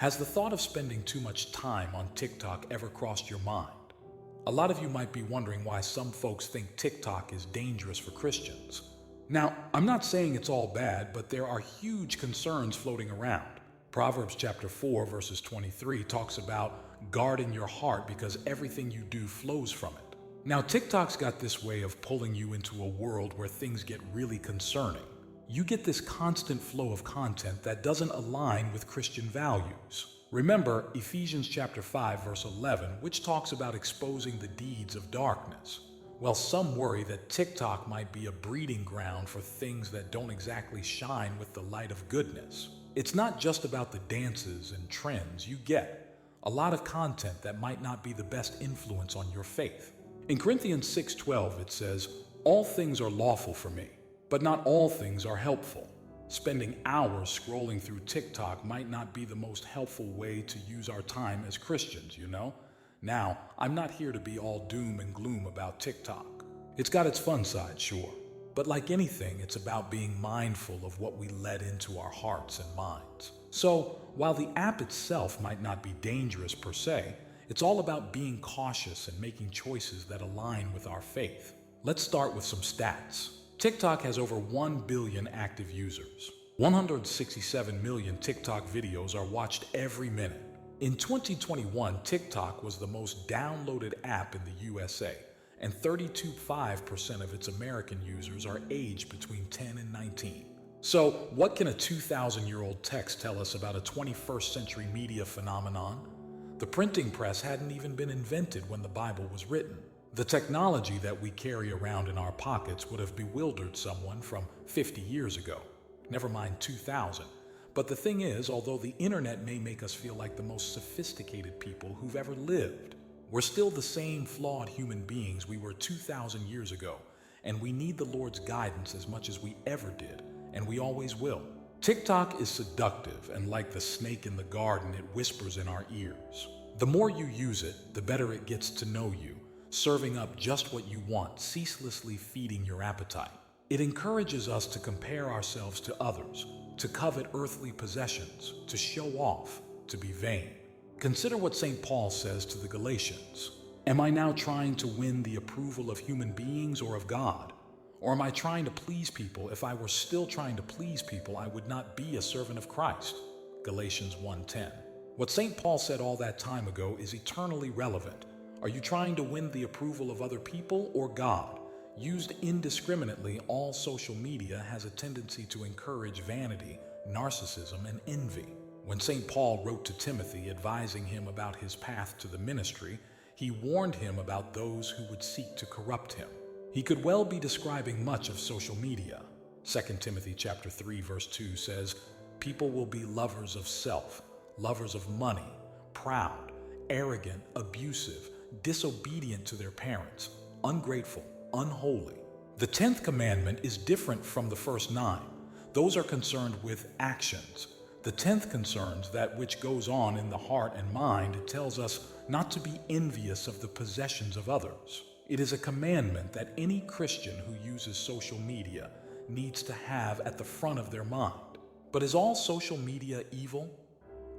Has the thought of spending too much time on TikTok ever crossed your mind? A lot of you might be wondering why some folks think TikTok is dangerous for Christians. Now, I'm not saying it's all bad, but there are huge concerns floating around. Proverbs chapter 4 verses 23 talks about guarding your heart because everything you do flows from it. Now, TikTok's got this way of pulling you into a world where things get really concerning. You get this constant flow of content that doesn't align with Christian values. Remember Ephesians chapter 5 verse 11, which talks about exposing the deeds of darkness. Well, some worry that TikTok might be a breeding ground for things that don't exactly shine with the light of goodness. It's not just about the dances and trends. You get a lot of content that might not be the best influence on your faith. In Corinthians 6:12 it says, "All things are lawful for me, but not all things are helpful." Spending hours scrolling through TikTok might not be the most helpful way to use our time as Christians, you know? Now, I'm not here to be all doom and gloom about TikTok. It's got its fun side, sure. But like anything, it's about being mindful of what we let into our hearts and minds. So, while the app itself might not be dangerous per se, it's all about being cautious and making choices that align with our faith. Let's start with some stats. TikTok has over 1 billion active users. 167 million TikTok videos are watched every minute. In 2021, TikTok was the most downloaded app in the USA, and 32.5% of its American users are aged between 10 and 19. So, what can a 2,000-year-old text tell us about a 21st century media phenomenon? The printing press hadn't even been invented when the Bible was written. The technology that we carry around in our pockets would have bewildered someone from 50 years ago, never mind 2000. But the thing is, although the internet may make us feel like the most sophisticated people who've ever lived, we're still the same flawed human beings we were 2,000 years ago, and we need the Lord's guidance as much as we ever did, and we always will. TikTok is seductive, and like the snake in the garden, it whispers in our ears. The more you use it, the better it gets to know you, serving up just what you want, ceaselessly feeding your appetite. It encourages us to compare ourselves to others, to covet earthly possessions, to show off, to be vain. Consider what St. Paul says to the Galatians. Am I now trying to win the approval of human beings or of God? Or am I trying to please people? If I were still trying to please people, I would not be a servant of Christ. Galatians 1:10. What St. Paul said all that time ago is eternally relevant. Are you trying to win the approval of other people or God? Used indiscriminately, all social media has a tendency to encourage vanity, narcissism, and envy. When St. Paul wrote to Timothy advising him about his path to the ministry, he warned him about those who would seek to corrupt him. He could well be describing much of social media. 2 Timothy chapter 3 verse 2 says, "People will be lovers of self, lovers of money, proud, arrogant, abusive, disobedient to their parents, ungrateful, unholy." The 10th commandment is different from the first 9. Those are concerned with actions. The 10th concerns that which goes on in the heart and mind. It tells us not to be envious of the possessions of others. It is a commandment that any Christian who uses social media needs to have at the front of their mind. But is all social media evil?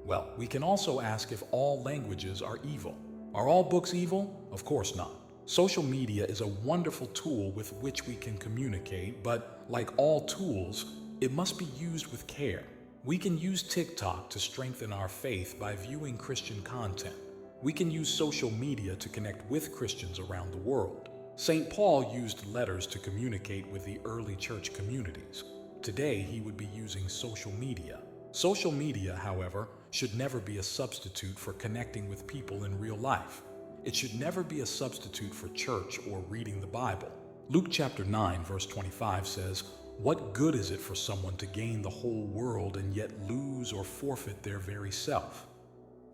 Well, we can also ask if all languages are evil. Are all books evil? Of course not. Social media is a wonderful tool with which we can communicate, but like all tools, it must be used with care. We can use TikTok to strengthen our faith by viewing Christian content. We can use social media to connect with Christians around the world. St. Paul used letters to communicate with the early church communities. Today, he would be using social media. Social media, however, should never be a substitute for connecting with people in real life. It should never be a substitute for church or reading the Bible. Luke chapter 9 verse 25 says, "What good is it for someone to gain the whole world and yet lose or forfeit their very self?"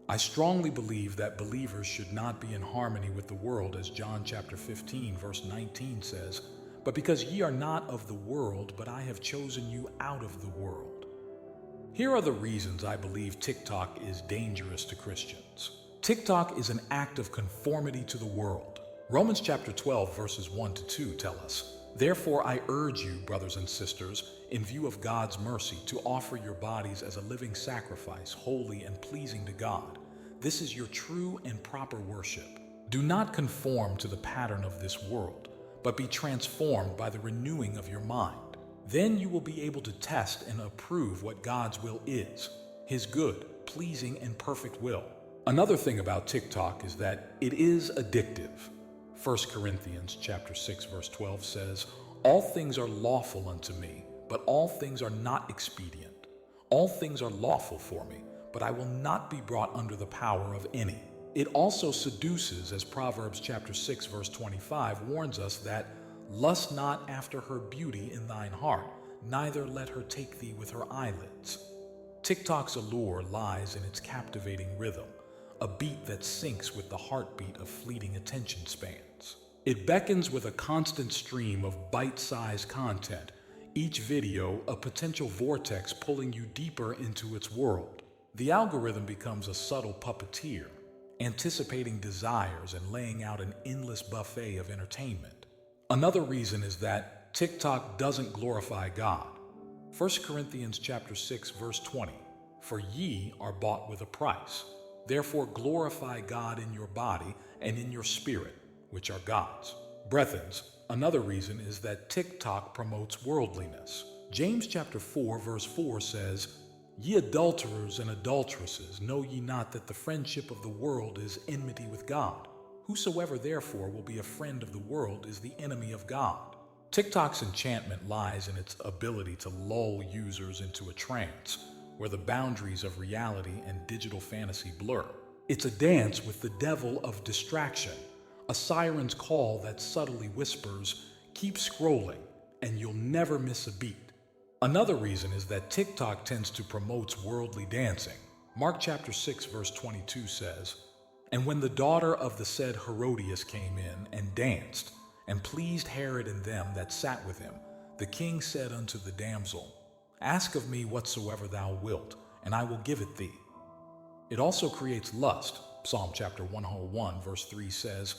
I strongly believe that believers should not be in harmony with the world, as John chapter 15 verse 19 says, "But because ye are not of the world, but I have chosen you out of the world." Here are the reasons I believe TikTok is dangerous to Christians. TikTok is an act of conformity to the world. Romans chapter 12 verses 1 to 2 tell us, "Therefore I urge you, brothers and sisters, in view of God's mercy, to offer your bodies as a living sacrifice, holy and pleasing to God. This is your true and proper worship. Do not conform to the pattern of this world, but be transformed by the renewing of your mind. Then you will be able to test and approve what God's will is, His good, pleasing, and perfect will." Another thing about TikTok is that it is addictive. 1 Corinthians chapter 6 verse 12 says, "All things are lawful unto me, but all things are not expedient. All things are lawful for me, but I will not be brought under the power of any." It also seduces, as Proverbs chapter 6 verse 25 warns us that, "Lust not after her beauty in thine heart, neither let her take thee with her eyelids." TikTok's allure lies in its captivating rhythm, a beat that syncs with the heartbeat of fleeting attention spans. It beckons with a constant stream of bite-sized content, each video a potential vortex pulling you deeper into its world. The algorithm becomes a subtle puppeteer, anticipating desires and laying out an endless buffet of entertainment. Another reason is that TikTok doesn't glorify God. 1 Corinthians chapter 6 verse 20, "For ye are bought with a price. Therefore glorify God in your body and in your spirit, which are God's." Brethren, another reason is that TikTok promotes worldliness. James chapter 4 verse 4 says, "Ye adulterers and adulteresses, know ye not that the friendship of the world is enmity with God? Whosoever therefore will be a friend of the world is the enemy of God." TikTok's enchantment lies in its ability to lull users into a trance, where the boundaries of reality and digital fantasy blur. It's a dance with the devil of distraction, a siren's call that subtly whispers, "Keep scrolling, and you'll never miss a beat." Another reason is that TikTok tends to promote worldly dancing. Mark chapter 6 verse 22 says, "And when the daughter of the said Herodias came in and danced, and pleased Herod and them that sat with him, the king said unto the damsel, Ask of me whatsoever thou wilt, and I will give it thee." It also creates lust. Psalm chapter 101 verse 3 says,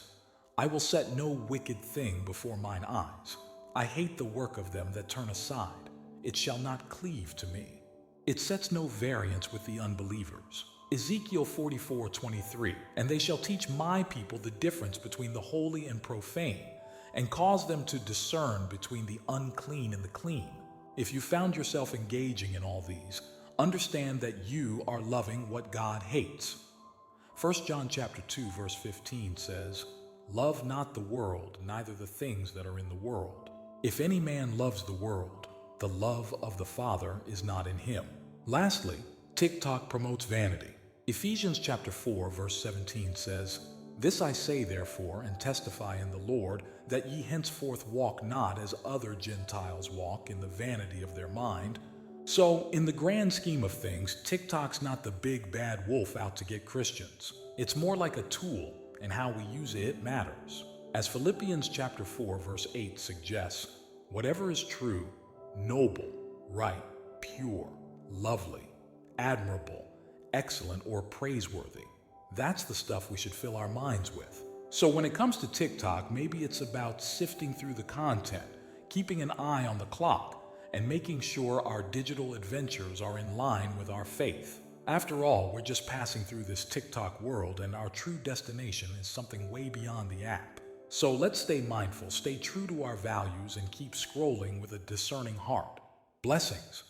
"I will set no wicked thing before mine eyes. I hate the work of them that turn aside. It shall not cleave to me." It sets no variance with the unbelievers. Ezekiel 44:23, "And they shall teach my people the difference between the holy and profane, and cause them to discern between the unclean and the clean." If you found yourself engaging in all these, understand that you are loving what God hates. 1 John chapter 2 verse 15 says, "Love not the world, neither the things that are in the world. If any man loves the world, the love of the Father is not in him." Lastly, TikTok promotes vanity. Ephesians chapter 4 verse 17 says, "This I say therefore, and testify in the Lord, that ye henceforth walk not as other Gentiles walk in the vanity of their mind." So, in the grand scheme of things, TikTok's not the big bad wolf out to get Christians. It's more like a tool, and how we use it matters. As Philippians chapter 4 verse 8 suggests, whatever is true, noble, right, pure, lovely, admirable, excellent, or praiseworthy, that's the stuff we should fill our minds with. So when it comes to TikTok, maybe it's about sifting through the content, keeping an eye on the clock, and making sure our digital adventures are in line with our faith. After all, we're just passing through this TikTok world, and our true destination is something way beyond the app. So let's stay mindful, stay true to our values, and keep scrolling with a discerning heart. Blessings.